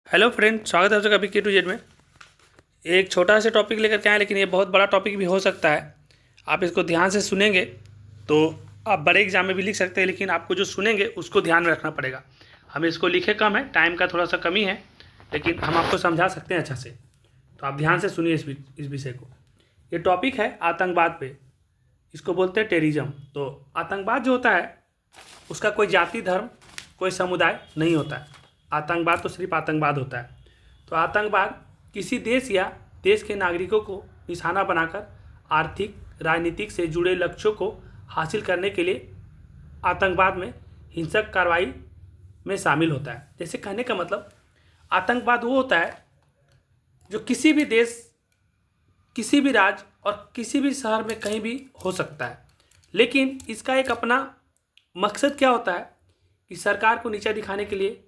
Hello friend, स्वागत है आप सबका के टू जेड में। एक छोटा सा टॉपिक लेकर के आए, लेकिन ये बहुत बड़ा टॉपिक भी हो सकता है। आप इसको ध्यान से सुनेंगे तो आप बड़े एग्जाम में भी लिख सकते हैं, लेकिन आपको जो सुनेंगे उसको ध्यान में रखना पड़ेगा। हम इसको लिखे कम है, टाइम का थोड़ा सा कमी है, लेकिन हम आपको समझा सकते हैं अच्छा से। तो आप ध्यान से सुनिए इस विषय को। ये टॉपिक है आतंकवाद पे। इसको बोलते हैं टेररिज्म। तो आतंकवाद जो होता है उसका कोई जाति, धर्म, कोई समुदाय नहीं होता है। आतंकवाद तो सिर्फ आतंकवाद होता है। तो आतंकवाद किसी देश या देश के नागरिकों को निशाना बनाकर आर्थिक, राजनीतिक से जुड़े लक्ष्यों को हासिल करने के लिए आतंकवाद में हिंसक कार्रवाई में शामिल होता है। जैसे कहने का मतलब, आतंकवाद वो होता है जो किसी भी देश, किसी भी राज्य और किसी भी शहर में कहीं भी हो सकता है, लेकिन इसका एक अपना मकसद क्या होता है कि सरकार को नीचा दिखाने के लिए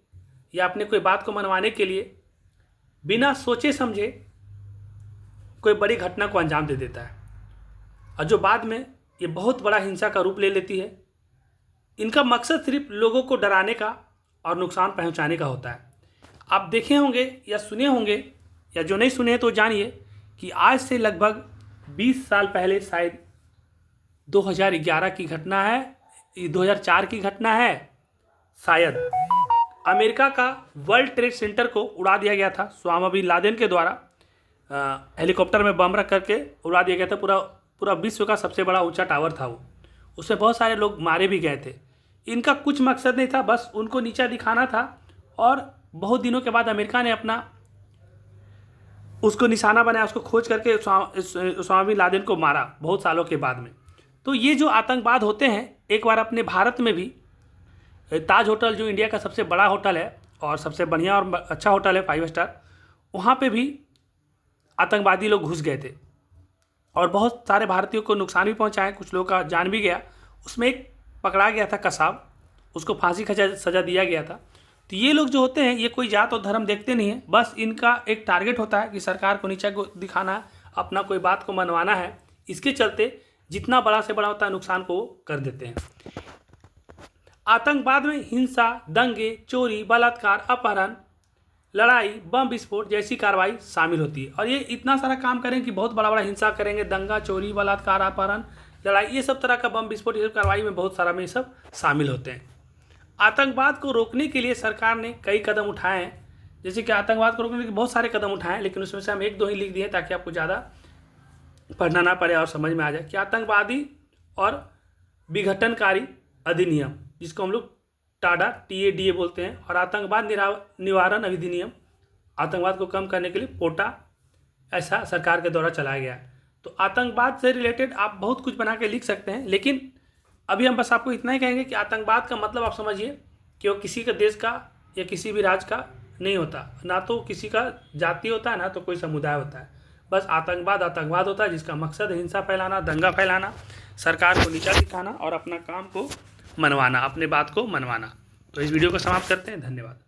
या अपने कोई बात को मनवाने के लिए बिना सोचे समझे कोई बड़ी घटना को अंजाम दे देता है, और जो बाद में ये बहुत बड़ा हिंसा का रूप ले लेती है। इनका मकसद सिर्फ लोगों को डराने का और नुकसान पहुंचाने का होता है। आप देखे होंगे या सुने होंगे, या जो नहीं सुने तो जानिए कि आज से लगभग 20 साल पहले, शायद 2011 की घटना है, 2004 की घटना है, शायद अमेरिका का वर्ल्ड ट्रेड सेंटर को उड़ा दिया गया था उसामा बिन लादेन के द्वारा। हेलीकॉप्टर में बम रख करके उड़ा दिया गया था। पूरा विश्व का सबसे बड़ा ऊंचा टावर था वो। उसमें बहुत सारे लोग मारे भी गए थे। इनका कुछ मकसद नहीं था, बस उनको नीचा दिखाना था। और बहुत दिनों के बाद अमेरिका ने अपना उसको निशाना बनाया, उसको खोज करके उसामा बिन लादेन को मारा बहुत सालों के बाद में। तो ये जो आतंकवाद होते हैं, एक बार अपने भारत में भी ताज होटल, जो इंडिया का सबसे बड़ा होटल है और सबसे बढ़िया और अच्छा होटल है, 5 स्टार, वहाँ पे भी आतंकवादी लोग घुस गए थे और बहुत सारे भारतीयों को नुकसान भी पहुँचाए, कुछ लोगों का जान भी गया। उसमें एक पकड़ा गया था कसाब, उसको फांसी का सज़ा दिया गया था। तो ये लोग जो होते हैं, ये कोई जात और धर्म देखते नहीं है, बस इनका एक टारगेट होता है कि सरकार को नीचा को दिखाना है, अपना कोई बात को मनवाना है। इसके चलते जितना बड़ा से बड़ा होता है नुकसान को कर देते हैं। आतंकवाद में हिंसा, दंगे, चोरी, बलात्कार, अपहरण, लड़ाई, बम विस्फोट जैसी कार्रवाई शामिल होती है। और ये इतना सारा काम करेंगे कि बहुत बड़ा हिंसा करेंगे, दंगा, चोरी, बलात्कार, अपहरण, लड़ाई, ये सब तरह का बम विस्फोट, ये सब कार्रवाई में बहुत सारा में ये सब शामिल होते हैं। आतंकवाद को रोकने के लिए सरकार ने कई कदम उठाए हैं। जैसे कि आतंकवाद को रोकने के बहुत सारे कदम उठाए हैं, लेकिन उसमें से हम 1-2 ही लिख दिए ताकि आपको ज़्यादा पढ़ना ना पड़े और समझ में आ जाए कि आतंकवादी और विघटनकारी अधिनियम, जिसको हम लोग टाडा TADA बोलते हैं, और आतंकवाद निवारण अधिनियम, आतंकवाद को कम करने के लिए पोटा, ऐसा सरकार के द्वारा चलाया गया है। तो आतंकवाद से रिलेटेड आप बहुत कुछ बना के लिख सकते हैं, लेकिन अभी हम बस आपको इतना ही कहेंगे कि आतंकवाद का मतलब आप समझिए कि वो किसी का देश का या किसी भी राज्य का नहीं होता, ना तो किसी का जाति होता है, ना तो कोई समुदाय होता है। बस आतंकवाद होता है, जिसका मकसद हिंसा फैलाना, दंगा फैलाना, सरकार को नीचा दिखाना और अपना काम को मनवाना, अपने बात को मनवाना। तो इस वीडियो को समाप्त करते हैं। धन्यवाद।